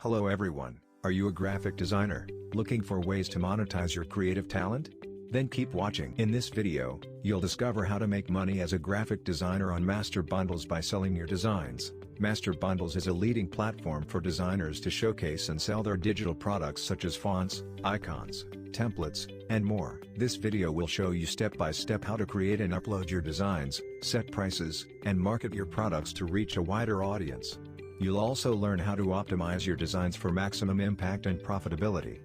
Hello everyone, are you a graphic designer, looking for ways to monetize your creative talent? Then keep watching. In this video, you'll discover how to make money as a graphic designer on Masterbundles by selling your designs. Masterbundles is a leading platform for designers to showcase and sell their digital products such as fonts, icons, templates, and more. This video will show you step by step how to create and upload your designs, set prices, and market your products to reach a wider audience. You'll also learn how to optimize your designs for maximum impact and profitability.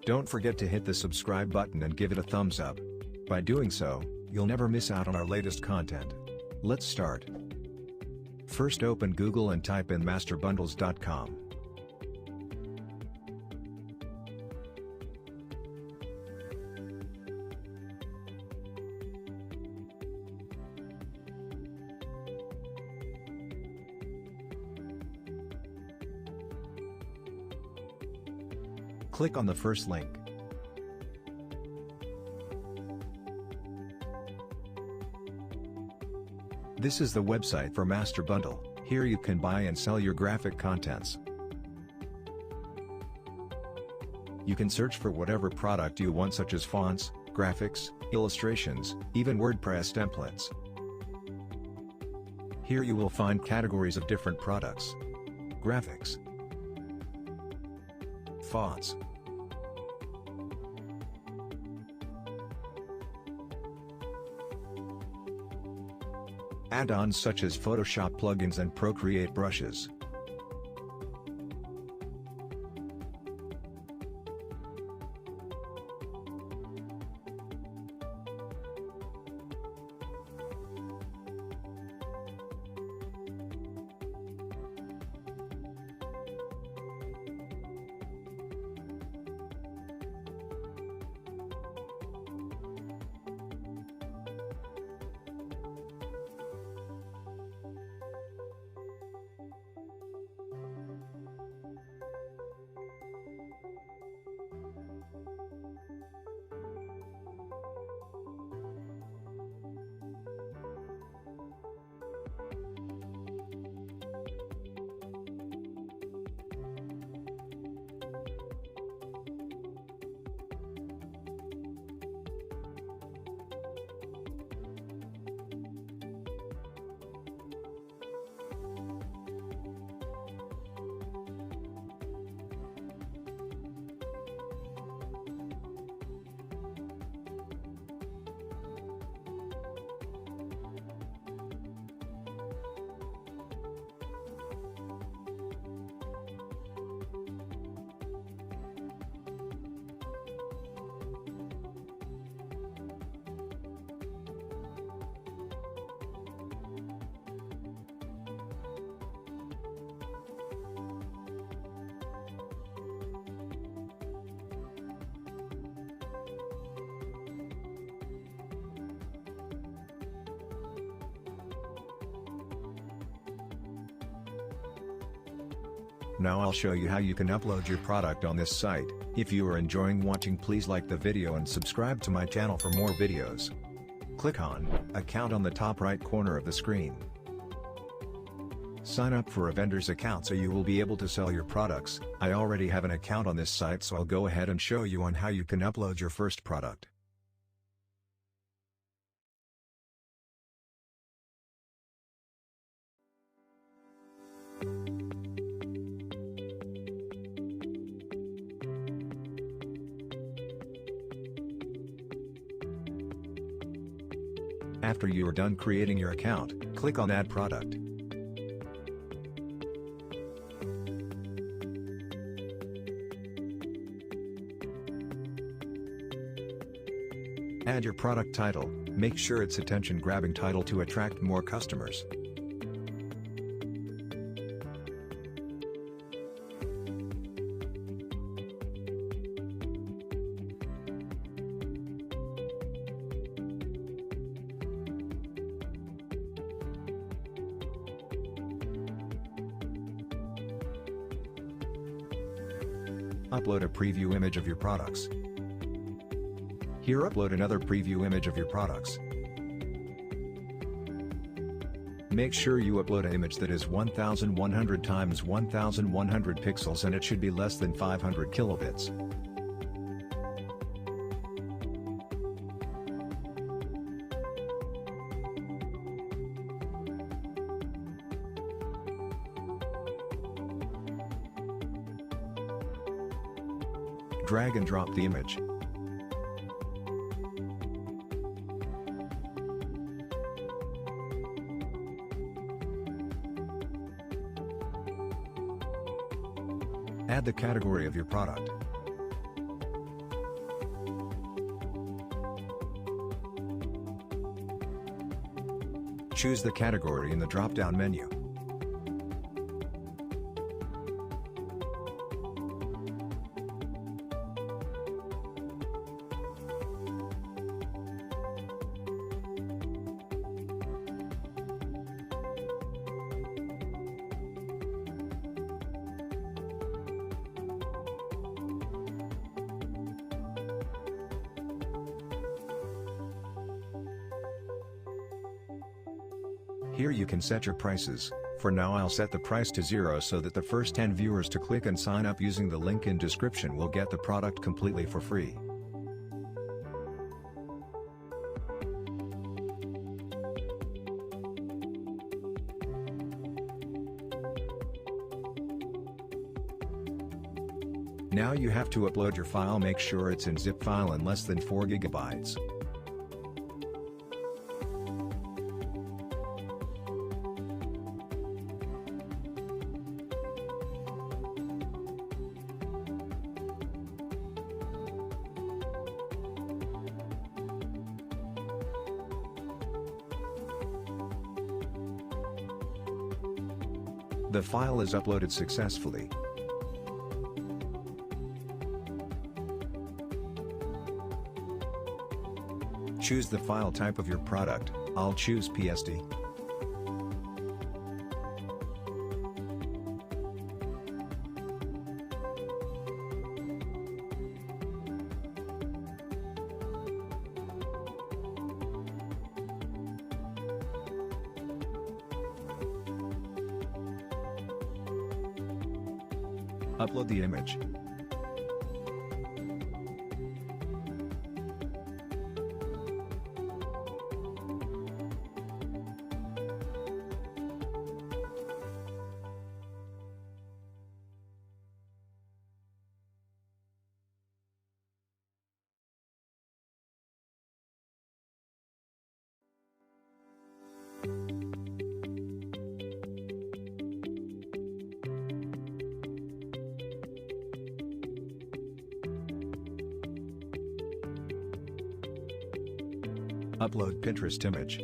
Don't forget to hit the subscribe button and give it a thumbs up. By doing so, you'll never miss out on our latest content. Let's start. First, open Google and type in masterbundles.com. Click on the first link. This is the website for Masterbundle. Here you can buy and sell your graphic contents. You can search for whatever product you want, such as fonts, graphics, illustrations, even WordPress templates. Here you will find categories of different products: graphics, fonts, add-ons such as Photoshop plugins and Procreate brushes. Now I'll show you how you can upload your product on this site. If you are enjoying watching, please like the video and subscribe to my channel for more videos. Click on Account on the top right corner of the screen. Sign up for a vendor's account so you will be able to sell your products. I already have an account on this site, so I'll go ahead and show you on how you can upload your first product. After you are done creating your account, click on Add Product. Add your product title. Make sure it's attention-grabbing title to attract more customers. Upload a preview image of your products. Here, upload another preview image of your products. Make sure you upload an image that is 1100 times 1100 pixels and it should be less than 500 kilobits. Drag and drop the image. Add the category of your product. Choose the category in the drop-down menu. Here you can set your prices. For now I'll set the price to 0 so that the first 10 viewers to click and sign up using the link in description will get the product completely for free. Now you have to upload your file. Make sure it's in zip file and less than 4 GB. The file is uploaded successfully. Choose the file type of your product. I'll choose PSD. Upload the image. Upload Pinterest image.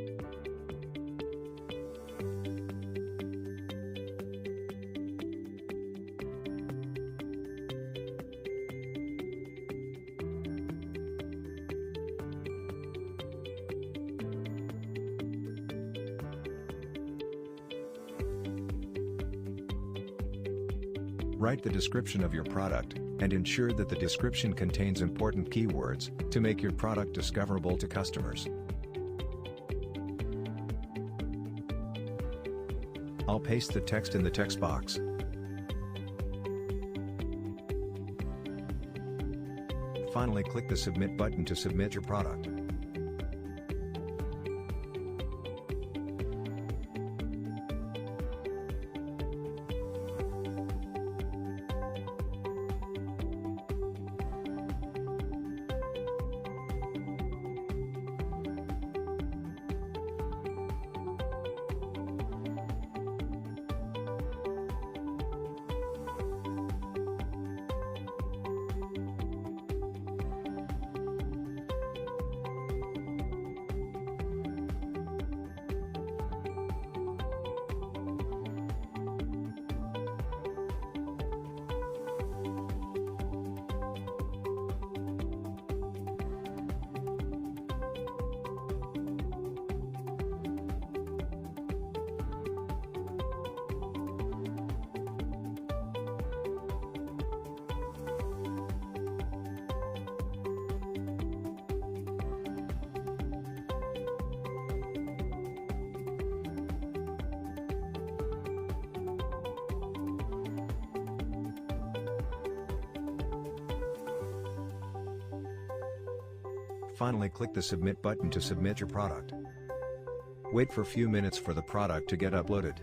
Write the description of your product, and ensure that the description contains important keywords, to make your product discoverable to customers. I'll paste the text in the text box. Finally, click the Submit button to submit your product. Finally, click the submit button to submit your product. Wait for a few minutes for the product to get uploaded.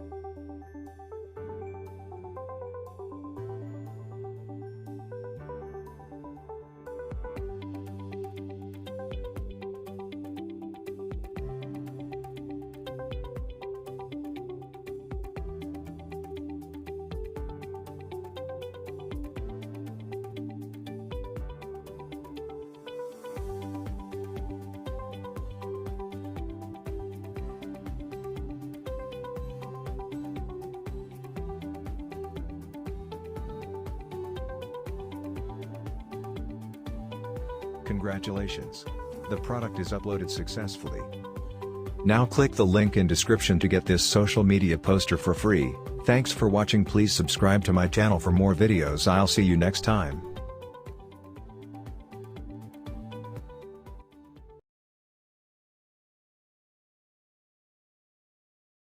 Congratulations! The product is uploaded successfully. Now click the link in description to get this social media poster for free. Thanks for watching. Please subscribe to my channel for more videos. I'll see you next time.